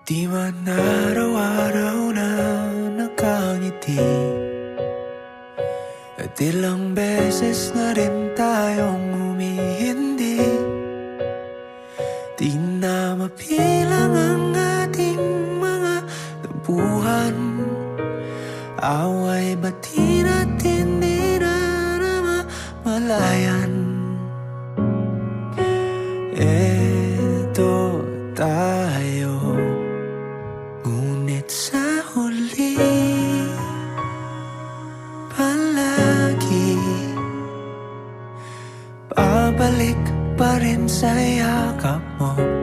Di man araw-araw na nakangiti, at ilang beses na rin tayong humihindi. Di na mapilang ang ating mga tampuhan, away bati natin di na namamalayan. Eto tayo, ngunit sa huli palagi babalik pa rin sa yakap mo.